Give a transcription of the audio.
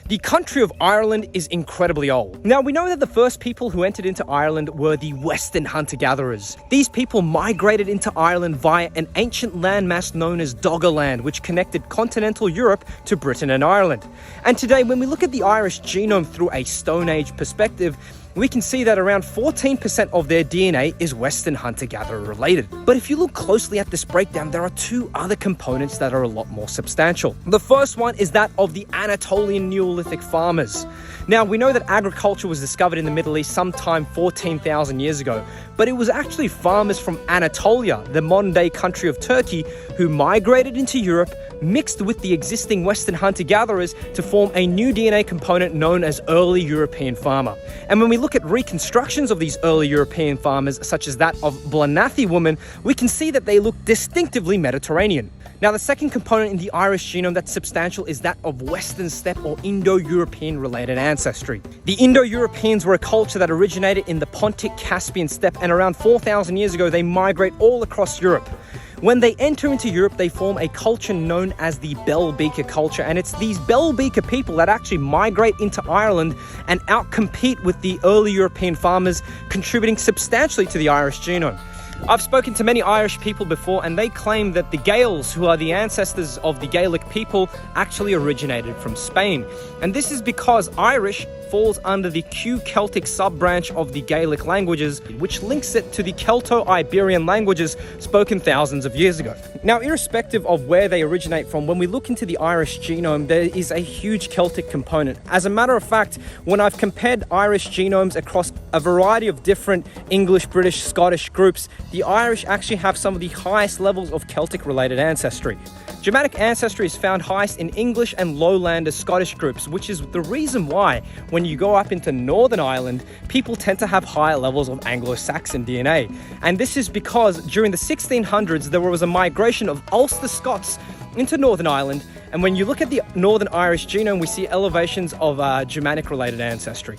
The country of Ireland is incredibly old. Now, we know that the first people who entered into Ireland were the Western hunter-gatherers. These people migrated into Ireland via an ancient landmass known as Doggerland, which connected continental Europe to Britain and Ireland. And today, when we look at the Irish genome through a Stone Age perspective, we can see that around 14% of their DNA is Western hunter-gatherer related. But if you look closely at this breakdown, there are two other components that are a lot more substantial. The first one is that of the Anatolian Neolithic farmers. Now, we know that agriculture was discovered in the Middle East sometime 14,000 years ago, but it was actually farmers from Anatolia, the modern-day country of Turkey, who migrated into Europe, mixed with the existing Western hunter-gatherers to form a new DNA component known as early European farmer. And when we look at reconstructions of these early European farmers, such as that of Blenathy woman, we can see that they look distinctively Mediterranean. Now, the second component in the Irish genome that's substantial is that of Western steppe or Indo-European related ancestry. The Indo-Europeans were a culture that originated in the Pontic-Caspian steppe, and around 4,000 years ago, they migrate all across Europe. When they enter into Europe, they form a culture known as the Bell Beaker culture, and it's these Bell Beaker people that actually migrate into Ireland and outcompete with the early European farmers, contributing substantially to the Irish genome. I've spoken to many Irish people before, and they claim that the Gaels, who are the ancestors of the Gaelic people, actually originated from Spain. And this is because Irish falls under the Q-Celtic sub-branch of the Gaelic languages, which links it to the Celto-Iberian languages spoken thousands of years ago. Now, irrespective of where they originate from, when we look into the Irish genome, there is a huge Celtic component. As a matter of fact, when I've compared Irish genomes across a variety of different English, British, Scottish groups, the Irish actually have some of the highest levels of Celtic-related ancestry. Germanic ancestry is found highest in English and Lowlander Scottish groups, which is the reason why when you go up into Northern Ireland, people tend to have higher levels of Anglo-Saxon DNA. And this is because during the 1600s, there was a migration of Ulster Scots into Northern Ireland. And when you look at the Northern Irish genome, we see elevations of Germanic-related ancestry.